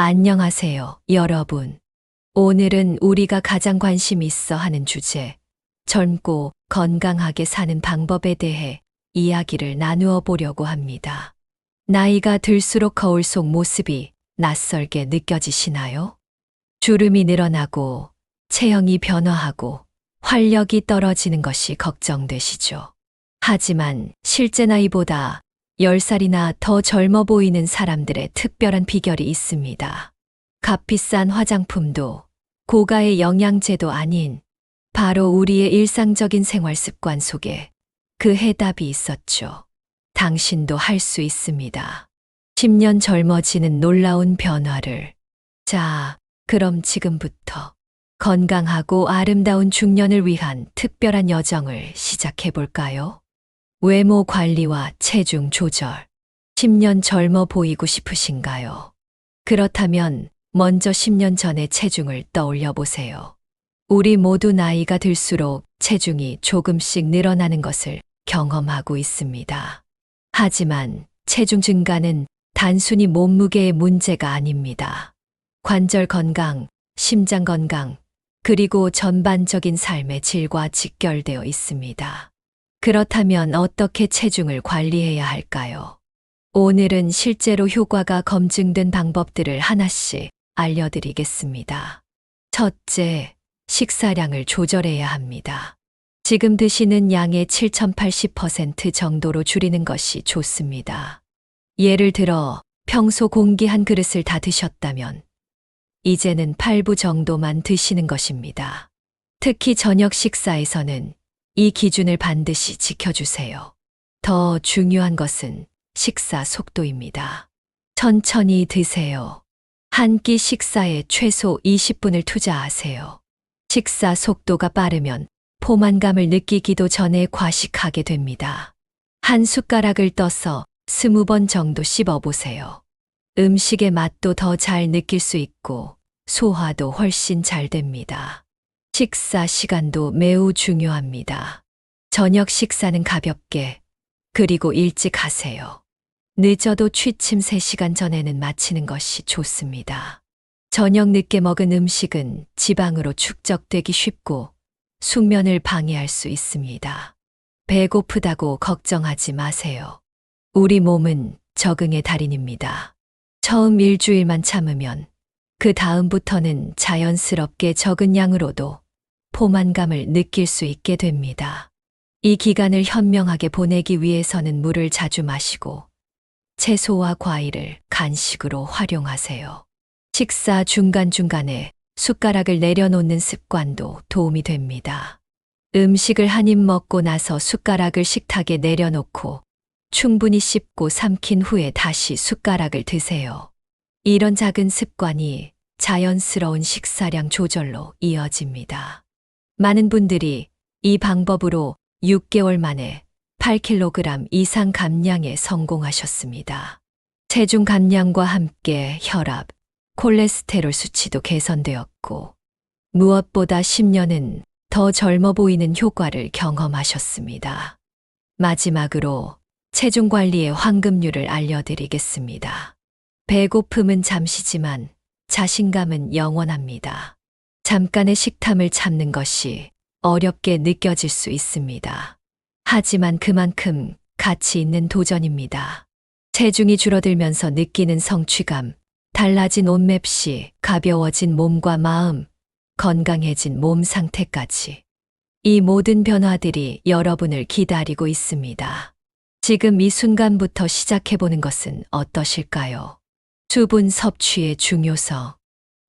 안녕하세요, 여러분. 오늘은 우리가 가장 관심 있어 하는 주제, 젊고 건강하게 사는 방법에 대해 이야기를 나누어 보려고 합니다. 나이가 들수록 거울 속 모습이 낯설게 느껴지시나요? 주름이 늘어나고 체형이 변화하고 활력이 떨어지는 것이 걱정되시죠. 하지만 실제 나이보다 10살이나 더 젊어 보이는 사람들의 특별한 비결이 있습니다. 값비싼 화장품도 고가의 영양제도 아닌 바로 우리의 일상적인 생활 습관 속에 그 해답이 있었죠. 당신도 할 수 있습니다. 10년 젊어지는 놀라운 변화를. 자, 그럼 지금부터 건강하고 아름다운 중년을 위한 특별한 여정을 시작해 볼까요? 외모 관리와 체중 조절. 10년 젊어 보이고 싶으신가요? 그렇다면 먼저 10년 전의 체중을 떠올려 보세요. 우리 모두 나이가 들수록 체중이 조금씩 늘어나는 것을 경험하고 있습니다. 하지만 체중 증가는 단순히 몸무게의 문제가 아닙니다. 관절 건강, 심장 건강, 그리고 전반적인 삶의 질과 직결되어 있습니다. 그렇다면 어떻게 체중을 관리해야 할까요? 오늘은 실제로 효과가 검증된 방법들을 하나씩 알려드리겠습니다. 첫째, 식사량을 조절해야 합니다. 지금 드시는 양의 7080% 정도로 줄이는 것이 좋습니다. 예를 들어 평소 공기 한 그릇을 다 드셨다면 이제는 8부 정도만 드시는 것입니다. 특히 저녁 식사에서는 이 기준을 반드시 지켜주세요. 더 중요한 것은 식사 속도입니다. 천천히 드세요. 한 끼 식사에 최소 20분을 투자하세요. 식사 속도가 빠르면 포만감을 느끼기도 전에 과식하게 됩니다. 한 숟가락을 떠서 20번 정도 씹어보세요. 음식의 맛도 더 잘 느낄 수 있고 소화도 훨씬 잘 됩니다. 식사 시간도 매우 중요합니다. 저녁 식사는 가볍게, 그리고 일찍 하세요. 늦어도 취침 3시간 전에는 마치는 것이 좋습니다. 저녁 늦게 먹은 음식은 지방으로 축적되기 쉽고 숙면을 방해할 수 있습니다. 배고프다고 걱정하지 마세요. 우리 몸은 적응의 달인입니다. 처음 일주일만 참으면 그 다음부터는 자연스럽게 적은 양으로도 포만감을 느낄 수 있게 됩니다. 이 기간을 현명하게 보내기 위해서는 물을 자주 마시고 채소와 과일을 간식으로 활용하세요. 식사 중간중간에 숟가락을 내려놓는 습관도 도움이 됩니다. 음식을 한 입 먹고 나서 숟가락을 식탁에 내려놓고 충분히 씹고 삼킨 후에 다시 숟가락을 드세요. 이런 작은 습관이 자연스러운 식사량 조절로 이어집니다. 많은 분들이 이 방법으로 6개월 만에 8kg 이상 감량에 성공하셨습니다. 체중 감량과 함께 혈압, 콜레스테롤 수치도 개선되었고, 무엇보다 10년은 더 젊어 보이는 효과를 경험하셨습니다. 마지막으로 체중 관리의 황금률을 알려드리겠습니다. 배고픔은 잠시지만 자신감은 영원합니다. 잠깐의 식탐을 참는 것이 어렵게 느껴질 수 있습니다. 하지만 그만큼 가치 있는 도전입니다. 체중이 줄어들면서 느끼는 성취감, 달라진 옷맵시, 가벼워진 몸과 마음, 건강해진 몸 상태까지. 이 모든 변화들이 여러분을 기다리고 있습니다. 지금 이 순간부터 시작해보는 것은 어떠실까요? 수분 섭취의 중요성,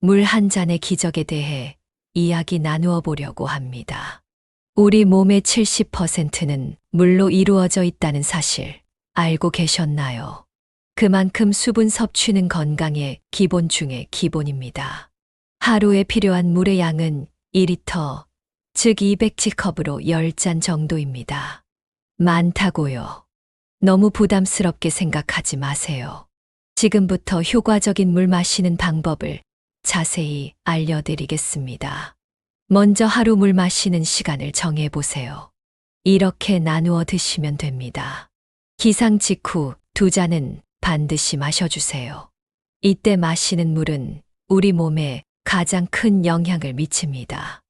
물 한 잔의 기적에 대해 이야기 나누어 보려고 합니다. 우리 몸의 70%는 물로 이루어져 있다는 사실 알고 계셨나요? 그만큼 수분 섭취는 건강의 기본 중의 기본입니다. 하루에 필요한 물의 양은 2리터, 즉 200컵으로 10잔 정도입니다. 많다고요. 너무 부담스럽게 생각하지 마세요. 지금부터 효과적인 물 마시는 방법을 자세히 알려드리겠습니다. 먼저 하루 물 마시는 시간을 정해보세요. 이렇게 나누어 드시면 됩니다. 기상 직후 2잔은 반드시 마셔주세요. 이때 마시는 물은 우리 몸에 가장 큰 영향을 미칩니다.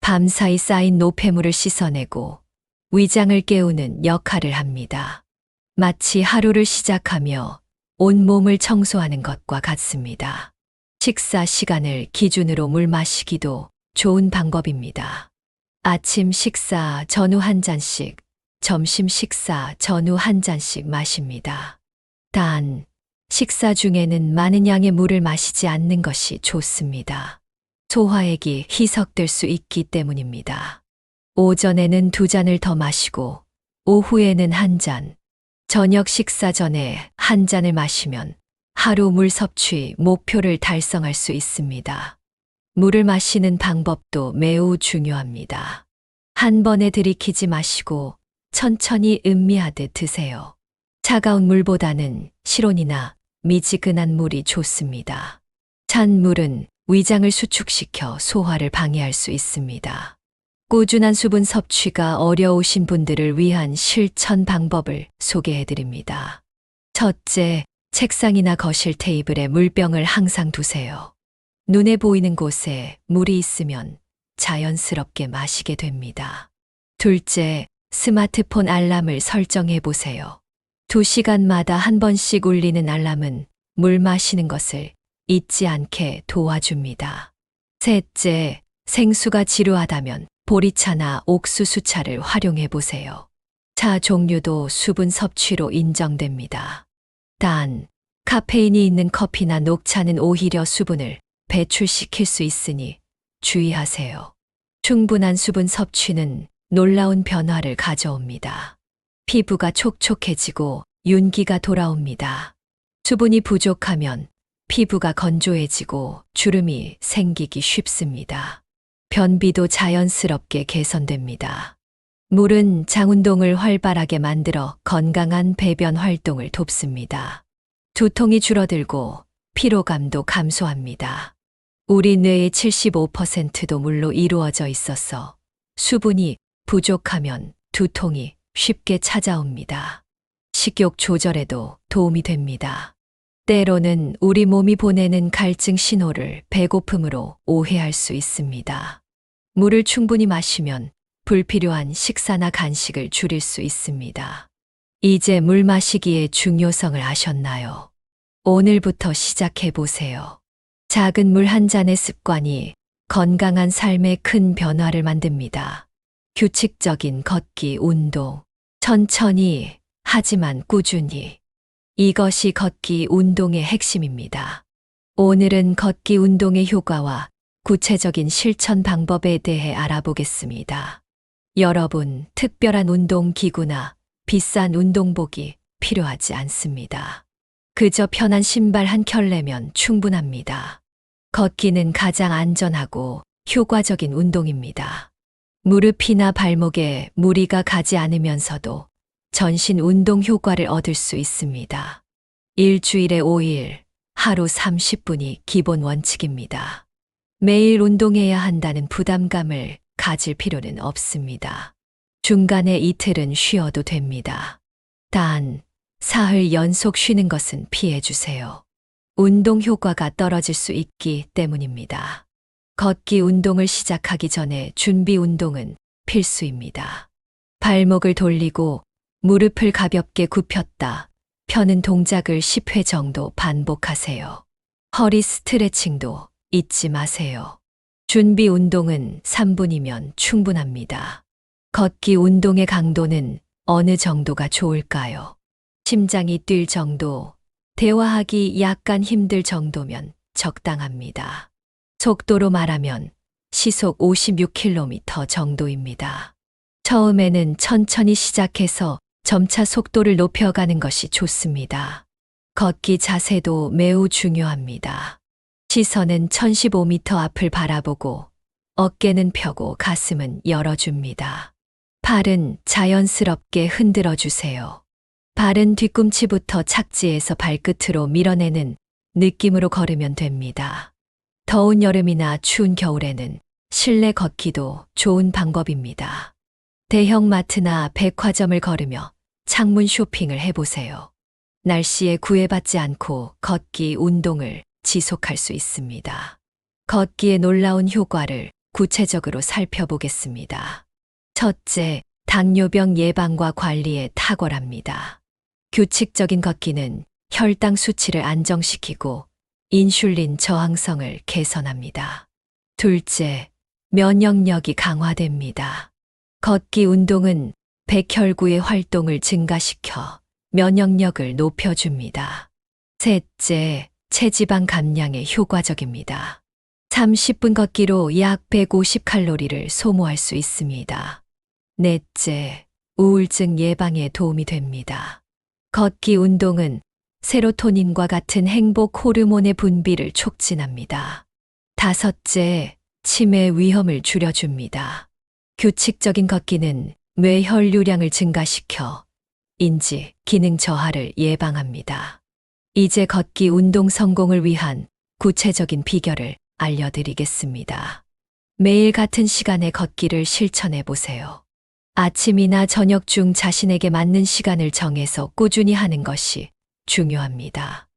밤사이 쌓인 노폐물을 씻어내고 위장을 깨우는 역할을 합니다. 마치 하루를 시작하며 온 몸을 청소하는 것과 같습니다. 식사 시간을 기준으로 물 마시기도 좋은 방법입니다. 아침 식사 전후 한 잔씩, 점심 식사 전후 한 잔씩 마십니다. 단, 식사 중에는 많은 양의 물을 마시지 않는 것이 좋습니다. 소화액이 희석될 수 있기 때문입니다. 오전에는 2잔을 더 마시고, 오후에는 1잔, 저녁 식사 전에 1잔을 마시면 하루 물 섭취 목표를 달성할 수 있습니다. 물을 마시는 방법도 매우 중요합니다. 한 번에 들이키지 마시고 천천히 음미하듯 드세요. 차가운 물보다는 실온이나 미지근한 물이 좋습니다. 찬 물은 위장을 수축시켜 소화를 방해할 수 있습니다. 꾸준한 수분 섭취가 어려우신 분들을 위한 실천 방법을 소개해 드립니다. 첫째, 책상이나 거실 테이블에 물병을 항상 두세요. 눈에 보이는 곳에 물이 있으면 자연스럽게 마시게 됩니다. 둘째, 스마트폰 알람을 설정해 보세요. 2시간마다 한 번씩 울리는 알람은 물 마시는 것을 잊지 않게 도와줍니다. 셋째, 생수가 지루하다면 보리차나 옥수수차를 활용해 보세요. 차 종류도 수분 섭취로 인정됩니다. 단, 카페인이 있는 커피나 녹차는 오히려 수분을 배출시킬 수 있으니 주의하세요. 충분한 수분 섭취는 놀라운 변화를 가져옵니다. 피부가 촉촉해지고 윤기가 돌아옵니다. 수분이 부족하면 피부가 건조해지고 주름이 생기기 쉽습니다. 변비도 자연스럽게 개선됩니다. 물은 장운동을 활발하게 만들어 건강한 배변 활동을 돕습니다. 두통이 줄어들고 피로감도 감소합니다. 우리 뇌의 75%도 물로 이루어져 있어서 수분이 부족하면 두통이 쉽게 찾아옵니다. 식욕 조절에도 도움이 됩니다. 때로는 우리 몸이 보내는 갈증 신호를 배고픔으로 오해할 수 있습니다. 물을 충분히 마시면 불필요한 식사나 간식을 줄일 수 있습니다. 이제 물 마시기의 중요성을 아셨나요? 오늘부터 시작해 보세요. 작은 물 한 잔의 습관이 건강한 삶에 큰 변화를 만듭니다. 규칙적인 걷기, 운동, 천천히 하지만 꾸준히. 이것이 걷기 운동의 핵심입니다. 오늘은 걷기 운동의 효과와 구체적인 실천 방법에 대해 알아보겠습니다. 여러분, 특별한 운동 기구나 비싼 운동복이 필요하지 않습니다. 그저 편한 신발 한 켤레면 충분합니다. 걷기는 가장 안전하고 효과적인 운동입니다. 무릎이나 발목에 무리가 가지 않으면서도 전신 운동 효과를 얻을 수 있습니다. 일주일에 5일, 하루 30분이 기본 원칙입니다. 매일 운동해야 한다는 부담감을 가질 필요는 없습니다. 중간에 이틀은 쉬어도 됩니다. 단, 사흘 연속 쉬는 것은 피해 주세요. 운동 효과가 떨어질 수 있기 때문입니다. 걷기 운동을 시작하기 전에 준비 운동은 필수입니다. 발목을 돌리고 무릎을 가볍게 굽혔다 펴는 동작을 10회 정도 반복하세요. 허리 스트레칭도 잊지 마세요. 준비 운동은 3분이면 충분합니다. 걷기 운동의 강도는 어느 정도가 좋을까요? 심장이 뛸 정도, 대화하기 약간 힘들 정도면 적당합니다. 속도로 말하면 시속 56km 정도입니다. 처음에는 천천히 시작해서 점차 속도를 높여가는 것이 좋습니다. 걷기 자세도 매우 중요합니다. 시선은 1015m 앞을 바라보고 어깨는 펴고 가슴은 열어줍니다. 팔은 자연스럽게 흔들어 주세요. 발은 뒤꿈치부터 착지해서 발끝으로 밀어내는 느낌으로 걸으면 됩니다. 더운 여름이나 추운 겨울에는 실내 걷기도 좋은 방법입니다. 대형 마트나 백화점을 걸으며 창문 쇼핑을 해보세요. 날씨에 구애받지 않고 걷기 운동을 지속할 수 있습니다. 걷기의 놀라운 효과를 구체적으로 살펴보겠습니다. 첫째, 당뇨병 예방과 관리에 탁월합니다. 규칙적인 걷기는 혈당 수치를 안정시키고 인슐린 저항성을 개선합니다. 둘째, 면역력이 강화됩니다. 걷기 운동은 백혈구의 활동을 증가시켜 면역력을 높여줍니다. 셋째, 체지방 감량에 효과적입니다. 30분 걷기로 약 150칼로리를 소모할 수 있습니다. 넷째, 우울증 예방에 도움이 됩니다. 걷기 운동은 세로토닌과 같은 행복 호르몬의 분비를 촉진합니다. 다섯째, 치매 위험을 줄여줍니다. 규칙적인 걷기는 뇌 혈류량을 증가시켜 인지, 기능 저하를 예방합니다. 이제 걷기 운동 성공을 위한 구체적인 비결을 알려드리겠습니다. 매일 같은 시간에 걷기를 실천해 보세요. 아침이나 저녁 중 자신에게 맞는 시간을 정해서 꾸준히 하는 것이 중요합니다.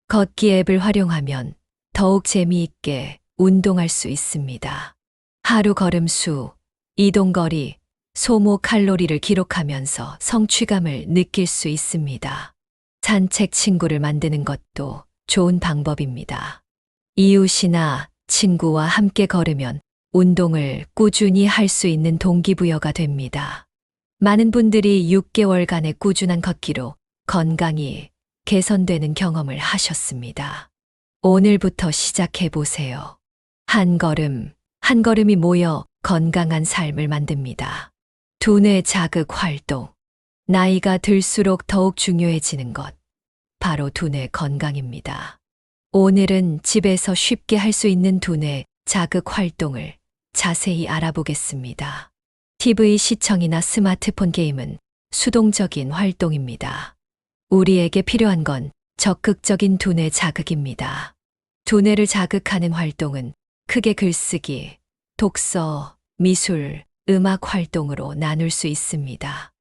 걷기 앱을 활용하면 더욱 재미있게 운동할 수 있습니다. 하루 걸음수, 이동거리, 소모 칼로리를 기록하면서 성취감을 느낄 수 있습니다. 산책 친구를 만드는 것도 좋은 방법입니다. 이웃이나 친구와 함께 걸으면 운동을 꾸준히 할 수 있는 동기부여가 됩니다. 많은 분들이 6개월간의 꾸준한 걷기로 건강이 개선되는 경험을 하셨습니다. 오늘부터 시작해 보세요. 한 걸음, 한 걸음이 모여 건강한 삶을 만듭니다. 두뇌 자극 활동. 나이가 들수록 더욱 중요해지는 것. 바로 두뇌 건강입니다. 오늘은 집에서 쉽게 할 수 있는 두뇌 자극 활동을 자세히 알아보겠습니다. TV 시청이나 스마트폰 게임은 수동적인 활동입니다. 우리에게 필요한 건 적극적인 두뇌 자극입니다. 두뇌를 자극하는 활동은 크게 글쓰기, 독서, 미술, 음악 활동으로 나눌 수 있습니다.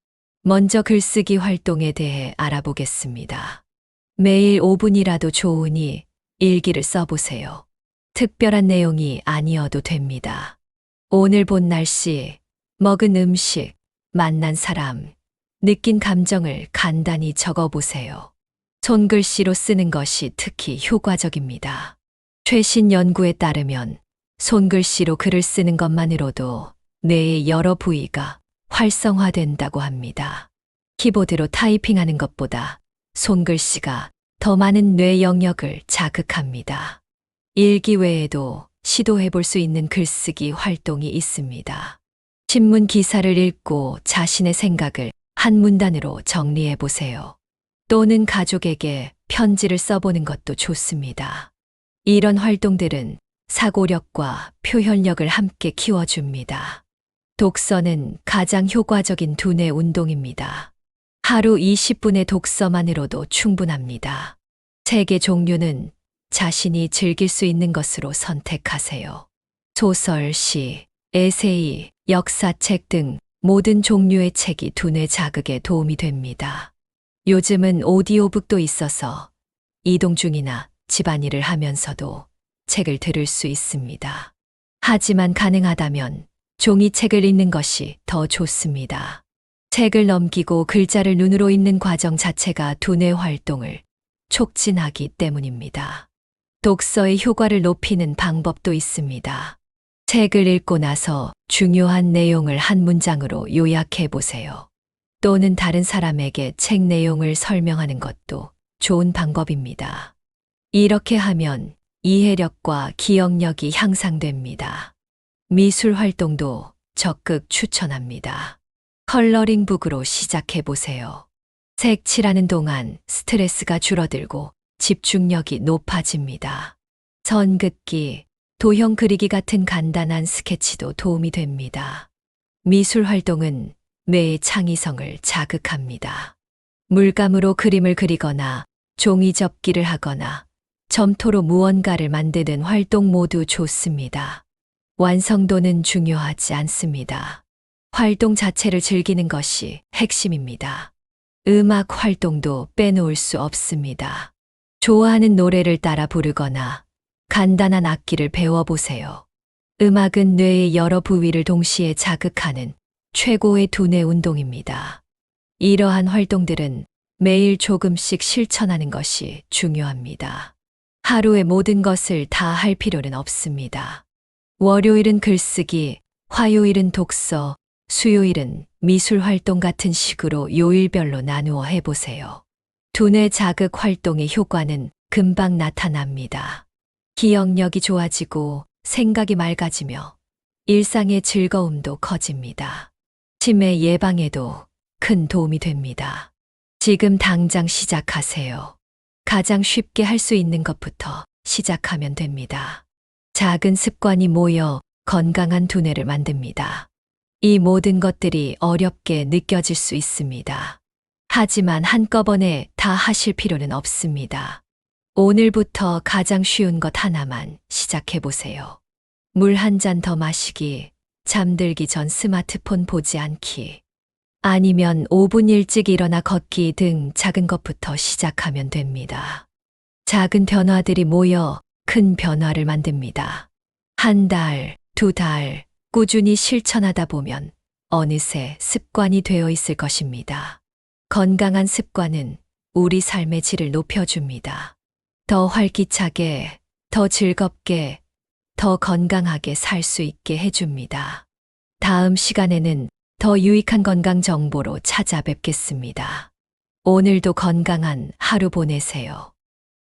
먼저 글쓰기 활동에 대해 알아보겠습니다. 매일 5분이라도 좋으니 일기를 써보세요. 특별한 내용이 아니어도 됩니다. 오늘 본 날씨, 먹은 음식, 만난 사람, 느낀 감정을 간단히 적어보세요. 손글씨로 쓰는 것이 특히 효과적입니다. 최신 연구에 따르면 손글씨로 글을 쓰는 것만으로도 뇌의 여러 부위가 활성화된다고 합니다. 키보드로 타이핑하는 것보다 손글씨가 더 많은 뇌 영역을 자극합니다. 일기 외에도 시도해 볼 수 있는 글쓰기 활동이 있습니다. 신문 기사를 읽고 자신의 생각을 한 문단으로 정리해 보세요. 또는 가족에게 편지를 써보는 것도 좋습니다. 이런 활동들은 사고력과 표현력을 함께 키워줍니다. 독서는 가장 효과적인 두뇌 운동입니다. 하루 20분의 독서만으로도 충분합니다. 책의 종류는 자신이 즐길 수 있는 것으로 선택하세요. 소설, 시, 에세이, 역사책 등 모든 종류의 책이 두뇌 자극에 도움이 됩니다. 요즘은 오디오북도 있어서 이동 중이나 집안일을 하면서도 책을 들을 수 있습니다. 하지만 가능하다면 종이책을 읽는 것이 더 좋습니다. 책을 넘기고 글자를 눈으로 읽는 과정 자체가 두뇌 활동을 촉진하기 때문입니다. 독서의 효과를 높이는 방법도 있습니다. 책을 읽고 나서 중요한 내용을 한 문장으로 요약해 보세요. 또는 다른 사람에게 책 내용을 설명하는 것도 좋은 방법입니다. 이렇게 하면 이해력과 기억력이 향상됩니다. 미술 활동도 적극 추천합니다. 컬러링북으로 시작해 보세요. 색 칠하는 동안 스트레스가 줄어들고 집중력이 높아집니다. 선 긋기, 도형 그리기 같은 간단한 스케치도 도움이 됩니다. 미술 활동은 뇌의 창의성을 자극합니다. 물감으로 그림을 그리거나 종이 접기를 하거나 점토로 무언가를 만드는 활동 모두 좋습니다. 완성도는 중요하지 않습니다. 활동 자체를 즐기는 것이 핵심입니다. 음악 활동도 빼놓을 수 없습니다. 좋아하는 노래를 따라 부르거나 간단한 악기를 배워보세요. 음악은 뇌의 여러 부위를 동시에 자극하는 최고의 두뇌 운동입니다. 이러한 활동들은 매일 조금씩 실천하는 것이 중요합니다. 하루의 모든 것을 다 할 필요는 없습니다. 월요일은 글쓰기, 화요일은 독서, 수요일은 미술 활동 같은 식으로 요일별로 나누어 해보세요. 두뇌 자극 활동의 효과는 금방 나타납니다. 기억력이 좋아지고 생각이 맑아지며 일상의 즐거움도 커집니다. 치매 예방에도 큰 도움이 됩니다. 지금 당장 시작하세요. 가장 쉽게 할 수 있는 것부터 시작하면 됩니다. 작은 습관이 모여 건강한 두뇌를 만듭니다. 이 모든 것들이 어렵게 느껴질 수 있습니다. 하지만 한꺼번에 다 하실 필요는 없습니다. 오늘부터 가장 쉬운 것 하나만 시작해 보세요. 물 한 잔 더 마시기, 잠들기 전 스마트폰 보지 않기, 아니면 5분 일찍 일어나 걷기 등 작은 것부터 시작하면 됩니다. 작은 변화들이 모여 큰 변화를 만듭니다. 한 달, 두 달, 꾸준히 실천하다 보면 어느새 습관이 되어 있을 것입니다. 건강한 습관은 우리 삶의 질을 높여줍니다. 더 활기차게, 더 즐겁게, 더 건강하게 살 수 있게 해줍니다. 다음 시간에는 더 유익한 건강 정보로 찾아뵙겠습니다. 오늘도 건강한 하루 보내세요.